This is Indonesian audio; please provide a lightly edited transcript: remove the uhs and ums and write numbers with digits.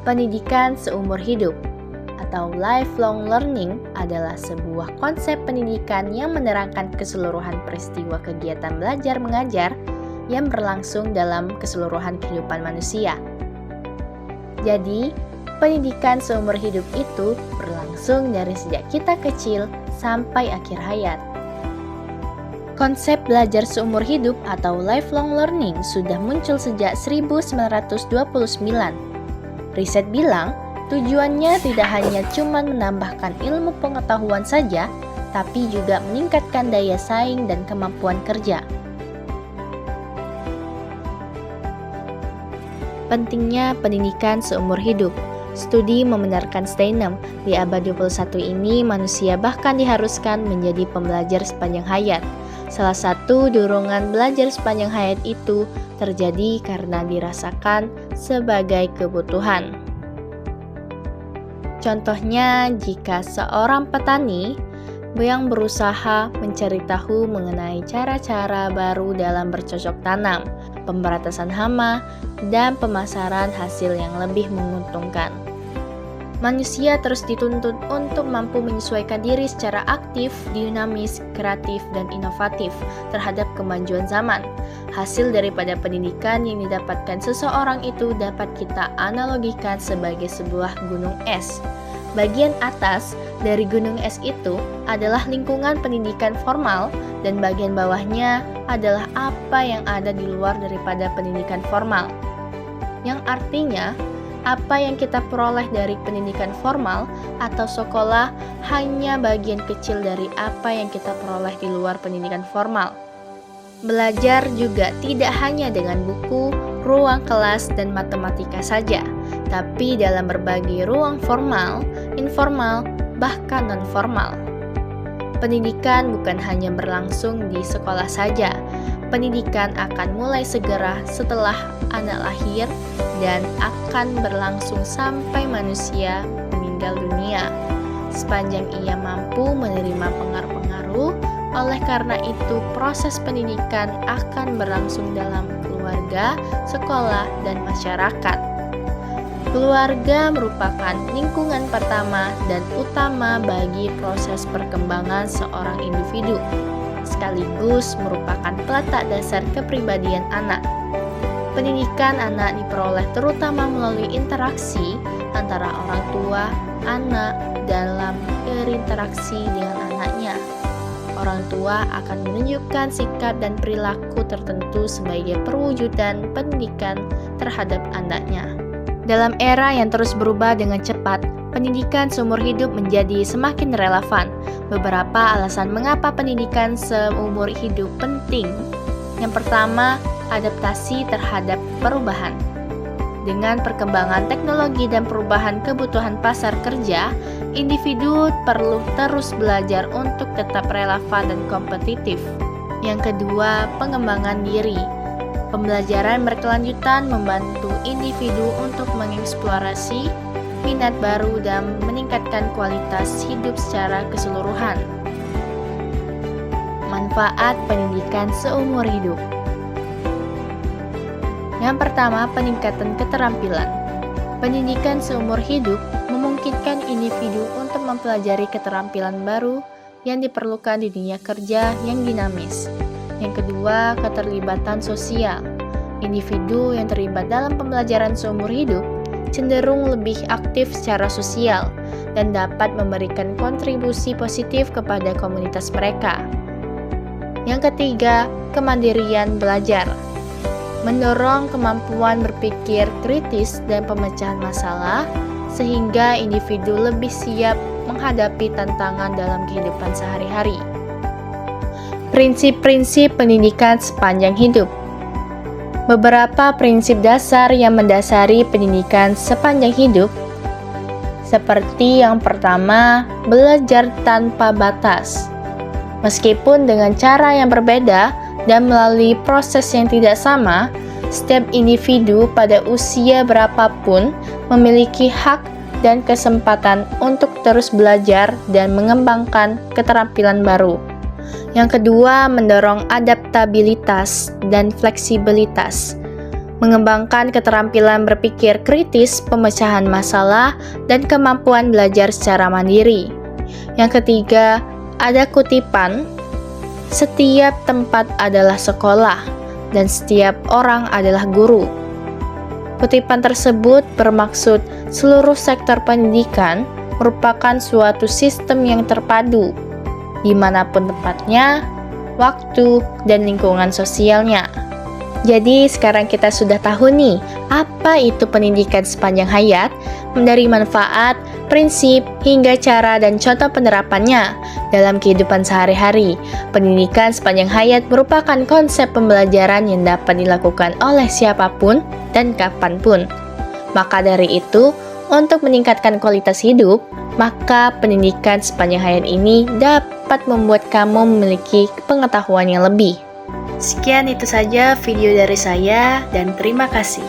Pendidikan seumur hidup atau lifelong learning adalah sebuah konsep pendidikan yang menerangkan keseluruhan peristiwa kegiatan belajar mengajar yang berlangsung dalam keseluruhan kehidupan manusia. Jadi, pendidikan seumur hidup itu berlangsung dari sejak kita kecil sampai akhir hayat. Konsep belajar seumur hidup atau lifelong learning sudah muncul sejak 1929. Riset bilang, tujuannya tidak hanya cuma menambahkan ilmu pengetahuan saja, tapi juga meningkatkan daya saing dan kemampuan kerja. Pentingnya pendidikan seumur hidup. Studi membenarkan Steinem, di abad 21 ini manusia bahkan diharuskan menjadi pembelajar sepanjang hayat. Salah satu dorongan belajar sepanjang hayat itu terjadi karena dirasakan sebagai kebutuhan. Contohnya, jika seorang petani yang berusaha mencari tahu mengenai cara-cara baru dalam bercocok tanam, pemberantasan hama, dan pemasaran hasil yang lebih menguntungkan. Manusia terus dituntut untuk mampu menyesuaikan diri secara aktif, dinamis, kreatif, dan inovatif terhadap kemajuan zaman. Hasil daripada pendidikan yang didapatkan seseorang itu dapat kita analogikan sebagai sebuah gunung es. Bagian atas dari gunung es itu adalah lingkungan pendidikan formal dan bagian bawahnya adalah apa yang ada di luar daripada pendidikan formal. Yang artinya, apa yang kita peroleh dari pendidikan formal atau sekolah hanya bagian kecil dari apa yang kita peroleh di luar pendidikan formal. Belajar juga tidak hanya dengan buku, ruang kelas, dan matematika saja, tapi dalam berbagai ruang formal, informal, bahkan non-formal. Pendidikan bukan hanya berlangsung di sekolah saja. Pendidikan akan mulai segera setelah anak lahir dan akan berlangsung sampai manusia meninggal dunia. Sepanjang ia mampu menerima pengaruh-pengaruh, oleh karena itu proses pendidikan akan berlangsung dalam keluarga, sekolah, dan masyarakat. Keluarga merupakan lingkungan pertama dan utama bagi proses perkembangan seorang individu, sekaligus merupakan peletak dasar kepribadian anak. Pendidikan anak diperoleh terutama melalui interaksi antara orang tua, anak, dalam berinteraksi dengan anaknya. Orang tua akan menunjukkan sikap dan perilaku tertentu sebagai perwujudan pendidikan terhadap anaknya. Dalam era yang terus berubah dengan cepat, pendidikan seumur hidup menjadi semakin relevan. Beberapa alasan mengapa pendidikan seumur hidup penting. Yang pertama, adaptasi terhadap perubahan. Dengan perkembangan teknologi dan perubahan kebutuhan pasar kerja, individu perlu terus belajar untuk tetap relevan dan kompetitif. Yang kedua, pengembangan diri. Pembelajaran berkelanjutan membantu individu untuk mengeksplorasi minat baru dan meningkatkan kualitas hidup secara keseluruhan. Manfaat pendidikan seumur hidup. Yang pertama, peningkatan keterampilan. Pendidikan seumur hidup memungkinkan individu untuk mempelajari keterampilan baru yang diperlukan di dunia kerja yang dinamis. Yang kedua, keterlibatan sosial. Individu yang terlibat dalam pembelajaran seumur hidup cenderung lebih aktif secara sosial dan dapat memberikan kontribusi positif kepada komunitas mereka. Yang ketiga, kemandirian belajar. Mendorong kemampuan berpikir kritis dan pemecahan masalah sehingga individu lebih siap menghadapi tantangan dalam kehidupan sehari-hari. Prinsip-prinsip pendidikan sepanjang hidup. Beberapa prinsip dasar yang mendasari pendidikan sepanjang hidup, seperti yang pertama, belajar tanpa batas. Meskipun dengan cara yang berbeda dan melalui proses yang tidak sama, setiap individu pada usia berapapun memiliki hak dan kesempatan untuk terus belajar dan mengembangkan keterampilan baru. Yang kedua, mendorong adaptabilitas dan fleksibilitas. mengembangkan keterampilan berpikir kritis, pemecahan masalah, dan kemampuan belajar secara mandiri. Yang ketiga, ada kutipan, setiap tempat adalah sekolah, dan setiap orang adalah guru. Kutipan tersebut bermaksud seluruh sektor pendidikan merupakan suatu sistem yang terpadu, dimanapun tempatnya, waktu, dan lingkungan sosialnya. Jadi sekarang kita sudah tahu nih, apa itu pendidikan sepanjang hayat, dari manfaat, prinsip, hingga cara dan contoh penerapannya dalam kehidupan sehari-hari. Pendidikan sepanjang hayat merupakan konsep pembelajaran yang dapat dilakukan oleh siapapun dan kapanpun. Maka dari itu, untuk meningkatkan kualitas hidup, maka pendidikan sepanjang hayat ini dapat membuat kamu memiliki pengetahuan yang lebih. Sekian itu saja video dari saya dan terima kasih.